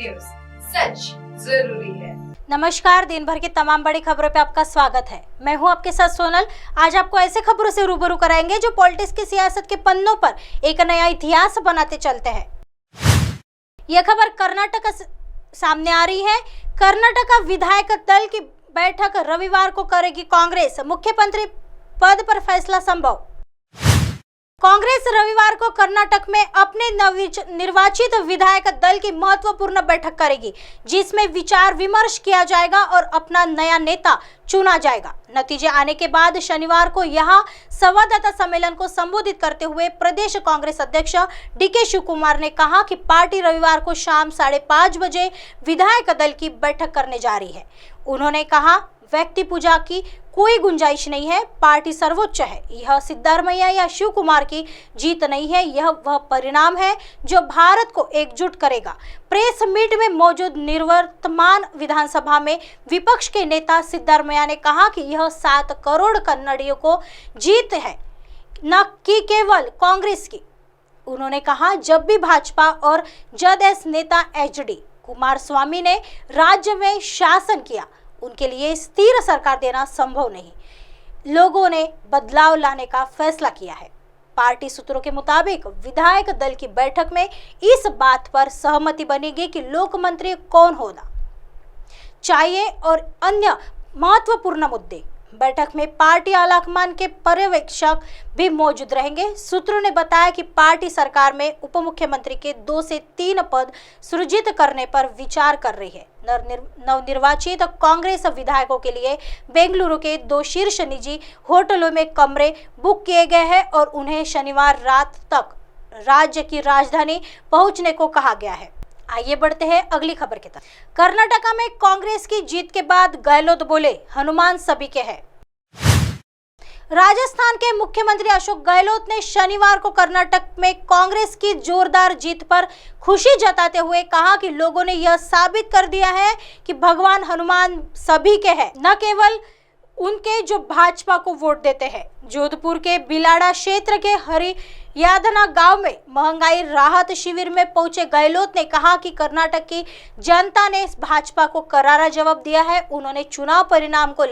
News, सच जरूरी है। नमस्कार, दिन भर की तमाम बड़ी खबरों पे आपका स्वागत है। मैं हूं आपके साथ सोनल। आज आपको ऐसे खबरों से रूबरू कराएंगे जो पॉलिटिक्स की सियासत के पन्नों पर एक नया इतिहास बनाते चलते हैं। यह खबर कर्नाटक से सामने आ रही है। कर्नाटक विधायक दल की बैठक रविवार को करेगी कांग्रेस, मुख्यमंत्री पद पर फैसला संभव। कांग्रेस रविवार को कर्नाटक में अपने नवनिर्वाचित विधायक दल की महत्वपूर्ण बैठक करेगी, जिसमें विचार विमर्श किया जाएगा और अपना नया नेता चुना जाएगा। नतीजे आने के बाद शनिवार को यहां संवाददाता सम्मेलन को संबोधित करते हुए प्रदेश कांग्रेस अध्यक्ष डीके शिव कुमार ने कहा कि पार्टी रविवार को शाम 5:30 बजे विधायक दल की बैठक करने जा रही है। उन्होंने कहा, व्यक्ति पूजा की कोई गुंजाइश नहीं है, पार्टी सर्वोच्च है। यह सिद्धारमैया या शिव कुमार की जीत नहीं है, यह वह परिणाम है जो भारत को एकजुट करेगा। प्रेस मीट में मौजूद निवर्तमान विधानसभा में विपक्ष के नेता सिद्धारमैया ने कहा कि यह 7 करोड़ कन्नड़ियों को जीत है, न कि केवल कांग्रेस की। उन्होंने कहा, जब भी भाजपा और जेडीएस नेता एचडी कुमारस्वामी ने राज्य में शासन किया, उनके लिए स्थिर सरकार देना संभव नहीं। लोगों ने बदलाव लाने का फैसला किया है। पार्टी सूत्रों के मुताबिक विधायक दल की बैठक में इस बात पर सहमति बनेगी कि लोकमंत्री कौन होना चाहिए और अन्य महत्वपूर्ण मुद्दे। बैठक में पार्टी आलाकमान के पर्यवेक्षक भी मौजूद रहेंगे। सूत्रों ने बताया कि पार्टी सरकार में उप मुख्यमंत्री के 2 से 3 पद सृजित करने पर विचार कर रही है। नवनिर्वाचित कांग्रेस विधायकों के लिए बेंगलुरु के 2 शीर्ष निजी होटलों में कमरे बुक किए गए हैं और उन्हें शनिवार रात तक राज्य की राजधानी पहुंचने को कहा गया है। आइए बढ़ते हैं अगली खबर की तरफ। कर्नाटक में कांग्रेस की जीत के बाद गहलोत बोले, हनुमान सभी के हैं। राजस्थान के मुख्यमंत्री अशोक गहलोत ने शनिवार को कर्नाटक में कांग्रेस की जोरदार जीत पर खुशी जताते हुए कहा कि लोगों ने यह साबित कर दिया है कि भगवान हनुमान सभी के हैं, न केवल उनके जो भाजपा को वोट देते हैं। जोधपुर के बिलाड़ा क्षेत्र के हरियादना गांव में महंगाई राहत शिविर में पहुंचे गहलोत ने कहा कि कर्नाटक की जनता ने भाजपा को करारा जवाब दिया है। उन्होंने चुनाव परिणाम को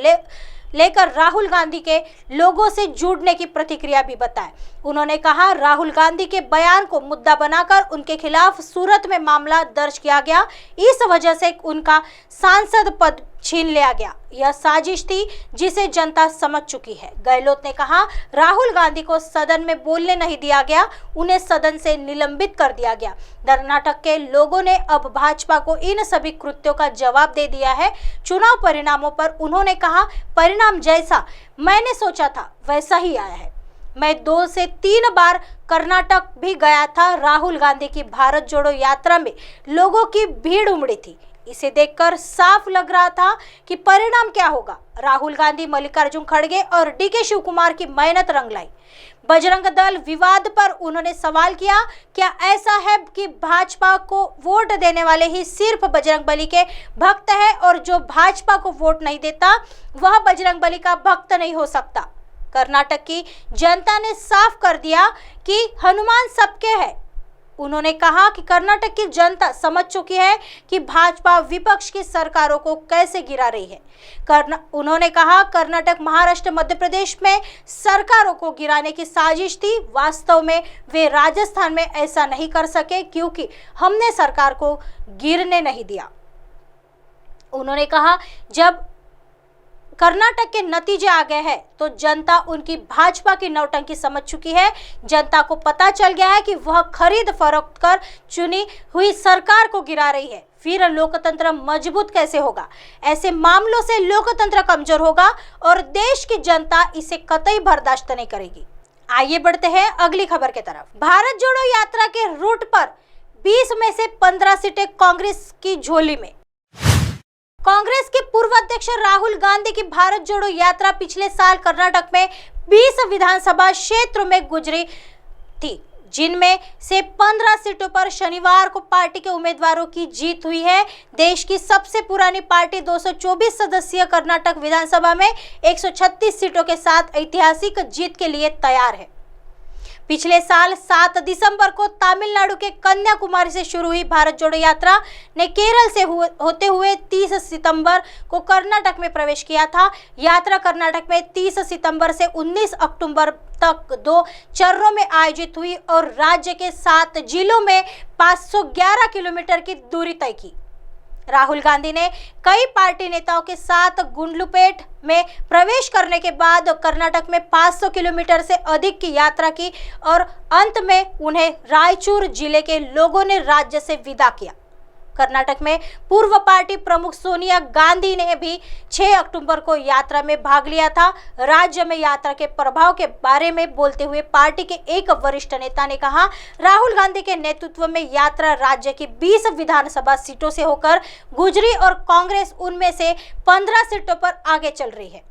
लेकर राहुल गांधी के लोगों से जुड़ने की प्रतिक्रिया भी बताई। उन्होंने कहा, राहुल गांधी के बयान को मुद्दा बनाकर उनके खिलाफ सूरत में मामला दर्ज किया गया, इस वजह से उनका सांसद पद छीन लिया गया। यह साजिश थी जिसे जनता समझ चुकी है। गहलोत ने कहा, राहुल गांधी को सदन में बोलने नहीं दिया गया, उन्हें सदन से निलंबित कर दिया गया। कर्नाटक के लोगों ने अब भाजपा को इन सभी कृत्यों का जवाब दे दिया है। चुनाव परिणामों पर उन्होंने कहा, परिणाम जैसा मैंने सोचा था वैसा ही आया है। मैं 2 से 3 बार कर्नाटक भी गया था। राहुल गांधी की भारत जोड़ो यात्रा में लोगों की भीड़ उमड़ी थी। इसे देखकर साफ लग रहा था कि परिणाम क्या होगा। राहुल गांधी, मल्लिकार्जुन खड़गे और डीके शिव कुमार की मेहनत रंग लाई। बजरंग दल विवाद पर उन्होंने सवाल किया, क्या ऐसा है कि भाजपा को वोट देने वाले ही सिर्फ बजरंगबली के भक्त है और जो भाजपा को वोट नहीं देता वह बजरंगबली का भक्त नहीं हो सकता? कर्नाटक की जनता ने साफ कर दिया कि हनुमान सबके है। उन्होंने कहा कि कर्नाटक की जनता समझ चुकी है कि भाजपा विपक्ष की सरकारों को कैसे गिरा रही है। उन्होंने कहा, कर्नाटक, महाराष्ट्र, मध्य प्रदेश में सरकारों को गिराने की साजिश थी। वास्तव में वे राजस्थान में ऐसा नहीं कर सके क्योंकि हमने सरकार को गिरने नहीं दिया। उन्होंने कहा, जब कर्नाटक के नतीजे आ गए हैं तो जनता उनकी भाजपा की नौटंकी समझ चुकी है। जनता को पता चल गया है कि वह खरीद फरोख्त कर चुनी हुई सरकार को गिरा रही है। फिर लोकतंत्र मजबूत कैसे होगा? ऐसे मामलों से लोकतंत्र कमजोर होगा और देश की जनता इसे कतई बर्दाश्त नहीं करेगी। आइए बढ़ते हैं अगली खबर की तरफ। भारत जोड़ो यात्रा के रूट पर 20 में से 15 सीटें कांग्रेस की झोली में। कांग्रेस के पूर्व अध्यक्ष राहुल गांधी की भारत जोड़ो यात्रा पिछले साल कर्नाटक में 20 विधानसभा क्षेत्रों में गुजरी थी, जिनमें से 15 सीटों पर शनिवार को पार्टी के उम्मीदवारों की जीत हुई है। देश की सबसे पुरानी पार्टी 224 सदस्यीय कर्नाटक विधानसभा में 136 सीटों के साथ ऐतिहासिक जीत के लिए तैयार है। पिछले साल 7 दिसंबर को तमिलनाडु के कन्याकुमारी से शुरू हुई भारत जोड़ो यात्रा ने केरल से होते हुए 30 सितंबर को कर्नाटक में प्रवेश किया था। यात्रा कर्नाटक में 30 सितंबर से 19 अक्टूबर तक 2 चरणों में आयोजित हुई और राज्य के 7 जिलों में 511 किलोमीटर की दूरी तय की। राहुल गांधी ने कई पार्टी नेताओं के साथ गुंडलुपेट में प्रवेश करने के बाद कर्नाटक में 500 किलोमीटर से अधिक की यात्रा की और अंत में उन्हें रायचूर जिले के लोगों ने राज्य से विदा किया। कर्नाटक में पूर्व पार्टी प्रमुख सोनिया गांधी ने भी 6 अक्टूबर को यात्रा में भाग लिया था। राज्य में यात्रा के प्रभाव के बारे में बोलते हुए पार्टी के एक वरिष्ठ नेता ने कहा, राहुल गांधी के नेतृत्व में यात्रा राज्य की 20 विधानसभा सीटों से होकर गुजरी और कांग्रेस उनमें से 15 सीटों पर आगे चल रही है।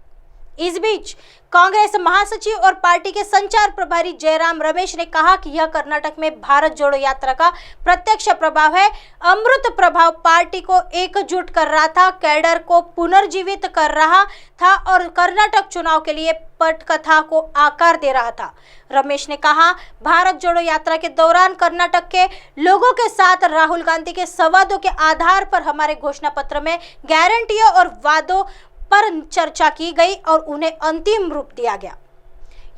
इस बीच कांग्रेस महासचिव और पार्टी के संचार प्रभारी जयराम रमेश ने कहा कि यह कर्नाटक में भारत जोड़ो यात्रा का प्रत्यक्ष प्रभाव है। अमृत प्रभाव पार्टी को एकजुट कर रहा था, कैडर को पुनर्जीवित कर रहा था और कर्नाटक चुनाव के लिए पटकथा को आकार दे रहा था। रमेश ने कहा, भारत जोड़ो यात्रा के दौरान कर्नाटक के लोगों के साथ राहुल गांधी के संवादों के आधार पर हमारे घोषणा पत्र में गारंटियों और वादों पर चर्चा की गई और उन्हें अंतिम रूप दिया गया।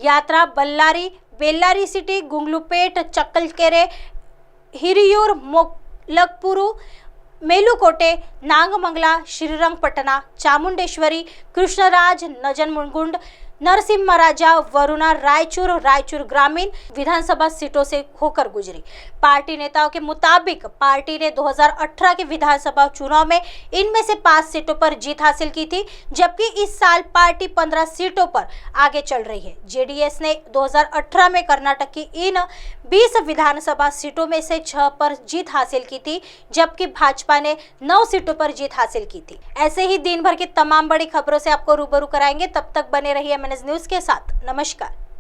यात्रा बल्लारी, बेल्लारी सिटी, गुंडलुपेट, चक्कलकेरे, हिरियूर, मोलकपुरु, मेलुकोटे, नागमंगला, श्रीरंगपटना, चामुंडेश्वरी, कृष्णराज, नजनगुंड, नरसिम्हराजा, वरुणा, रायचूर ग्रामीण विधानसभा सीटों से होकर गुजरी। पार्टी नेताओं के मुताबिक पार्टी ने 2018 के विधानसभा चुनाव में इनमें से 5 सीटों पर जीत हासिल की थी, जबकि इस साल पार्टी 15 सीटों पर आगे चल रही है। जेडीएस ने 2018 में कर्नाटक की इन 20 विधानसभा सीटों में से 6 पर जीत हासिल की थी, जबकि भाजपा ने 9 सीटों पर जीत हासिल की थी। ऐसे ही दिन भर की तमाम बड़ी खबरों से आपको रूबरू कराएंगे। तब तक बने रहिए MNS न्यूज के साथ। नमस्कार।